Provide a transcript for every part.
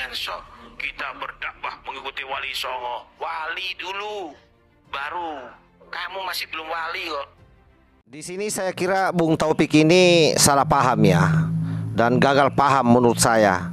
jangan sok kita berdakwah mengikuti Wali Songo. Wali dulu, baru kamu masih belum wali kok. Di sini saya kira Bung Taufik ini salah paham ya, dan gagal paham menurut saya.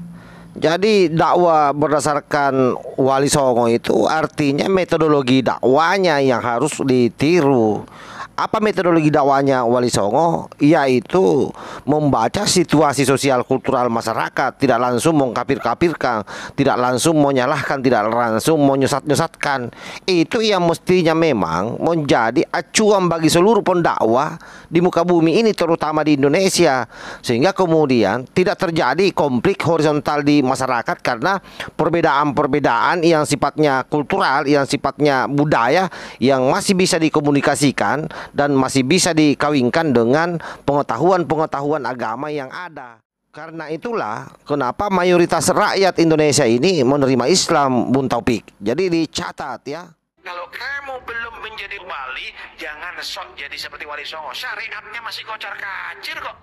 Jadi dakwah berdasarkan Wali Songo itu artinya metodologi dakwanya yang harus ditiru. Apa metodologi dakwanya Wali Songo? Yaitu membaca situasi sosial kultural masyarakat, tidak langsung mengkafir-kafirkan, tidak langsung menyalahkan, tidak langsung menyesat-nyesatkan. Itu yang mestinya memang menjadi acuan bagi seluruh pendakwah di muka bumi ini, terutama di Indonesia, sehingga kemudian tidak terjadi konflik horizontal di masyarakat karena perbedaan-perbedaan yang sifatnya kultural, yang sifatnya budaya, yang masih bisa dikomunikasikan dan masih bisa dikawinkan dengan pengetahuan-pengetahuan agama yang ada. Karena itulah kenapa mayoritas rakyat Indonesia ini menerima Islam, Bung Taufik. Jadi dicatat ya. Kalau kamu belum menjadi wali, jangan sok jadi seperti Wali Songo. Syariatnya masih kocar-kacir kok.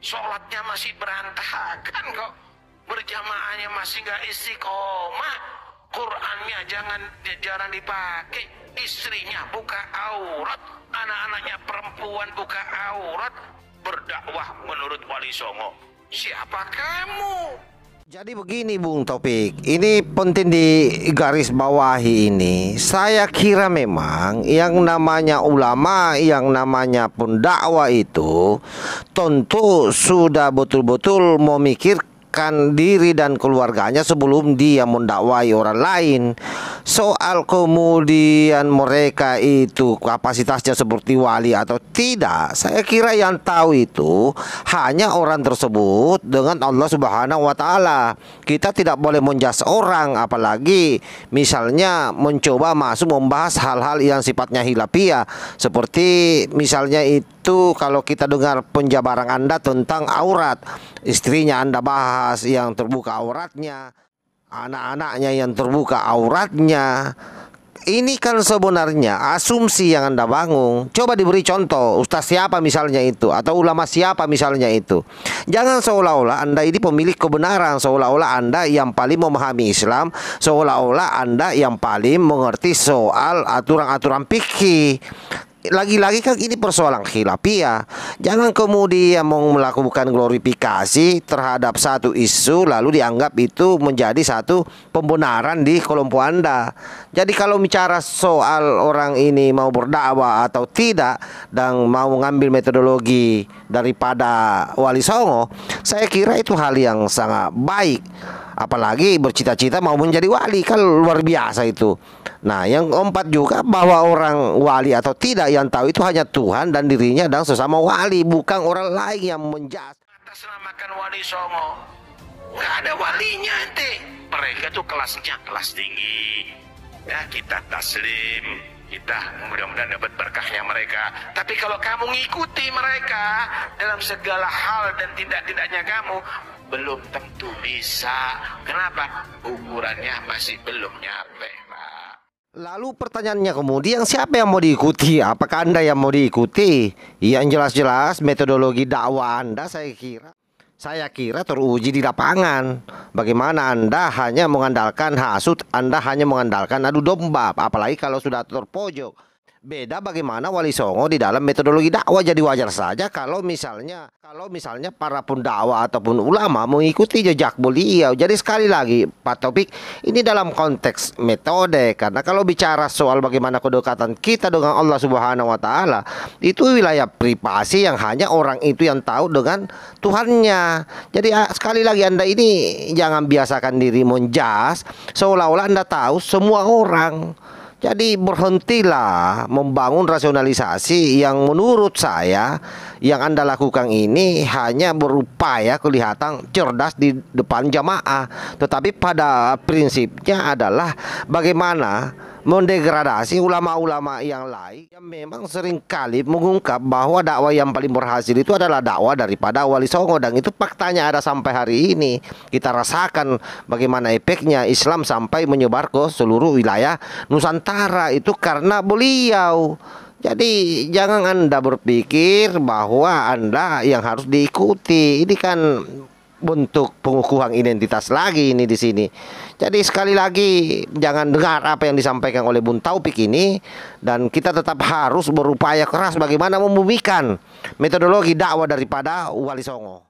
Sholatnya masih berantakan kok. Berjamaahnya masih nggak istiqomah. Qurannya jarang dipakai. Istrinya buka aurat. Anak-anaknya perempuan buka aurat. Berdakwah menurut Wali Songo. Siapa kamu? Jadi begini Bung Taufik, ini penting digaris bawahi ini. Saya kira memang yang namanya ulama, yang namanya pendakwah itu tentu sudah betul-betul memikirkan diri dan keluarganya sebelum dia mendakwai orang lain. Soal kemudian mereka itu kapasitasnya seperti wali atau tidak, saya kira yang tahu itu hanya orang tersebut dengan Allah Subhanahu wa Ta'ala. Kita tidak boleh menjas orang, apalagi misalnya mencoba masuk membahas hal-hal yang sifatnya khilafiyah, seperti misalnya itu kalau kita dengar penjabaran Anda tentang aurat, istrinya Anda bahas yang terbuka auratnya, anak-anaknya yang terbuka auratnya. Ini kan sebenarnya asumsi yang Anda bangun. Coba diberi contoh, ustaz siapa misalnya itu, atau ulama siapa misalnya itu. Jangan seolah-olah Anda ini pemilik kebenaran, seolah-olah Anda yang paling memahami Islam, seolah-olah Anda yang paling mengerti soal aturan-aturan fikih. Lagi-lagi kan ini persoalan khilafiyah. Jangan kemudian mau melakukan glorifikasi terhadap satu isu lalu dianggap itu menjadi satu pembenaran di kelompok Anda. Jadi kalau bicara soal orang ini mau berdakwah atau tidak dan mau mengambil metodologi daripada Wali Songo, saya kira itu hal yang sangat baik. Apalagi bercita-cita mau menjadi wali, kan luar biasa itu. Nah, yang keempat juga bahwa orang wali atau tidak yang tahu itu hanya Tuhan dan dirinya dan sesama wali, bukan orang lain yang menjas. Atas namakan Wali Songo, nggak ada walinya ente. Mereka tuh kelasnya kelas tinggi. Ya kita taslim, kita mudah-mudahan dapat berkahnya mereka. Tapi kalau kamu ngikuti mereka dalam segala hal dan tidak-tidaknya kamu, belum tentu bisa. Kenapa? Ukurannya masih belum nyampe, Pak. Lalu pertanyaannya kemudian siapa yang mau diikuti? Apakah Anda yang mau diikuti? Yang jelas-jelas metodologi dakwah Anda saya kira teruji di lapangan. Bagaimana Anda hanya mengandalkan hasut, Anda hanya mengandalkan adu domba, apalagi kalau sudah terpojok. Beda bagaimana Wali Songo di dalam metodologi dakwah. Jadi wajar saja kalau misalnya para pendakwah ataupun ulama mengikuti jejak beliau. Jadi sekali lagi Pak Taufik, ini dalam konteks metode, karena kalau bicara soal bagaimana kedekatan kita dengan Allah Subhanahu wa Ta'ala, itu wilayah privasi yang hanya orang itu yang tahu dengan Tuhannya. Jadi sekali lagi Anda ini jangan biasakan diri menjas seolah-olah Anda tahu semua orang. Jadi berhentilah membangun rasionalisasi yang menurut saya yang Anda lakukan ini hanya berupaya kelihatan cerdas di depan jamaah. Tetapi pada prinsipnya adalah bagaimana mendegradasi ulama-ulama yang lain yang memang seringkali mengungkap bahwa dakwah yang paling berhasil itu adalah dakwah daripada Wali Songo. Dan itu faktanya ada sampai hari ini. Kita rasakan bagaimana efeknya Islam sampai menyebar ke seluruh wilayah Nusantara itu karena beliau. Jadi jangan Anda berpikir bahwa Anda yang harus diikuti. Ini kan bentuk pengukuhan identitas lagi ini di sini. Jadi sekali lagi jangan dengar apa yang disampaikan oleh Bung Taufik ini, dan kita tetap harus berupaya keras bagaimana membumikan metodologi dakwah daripada Wali Songo.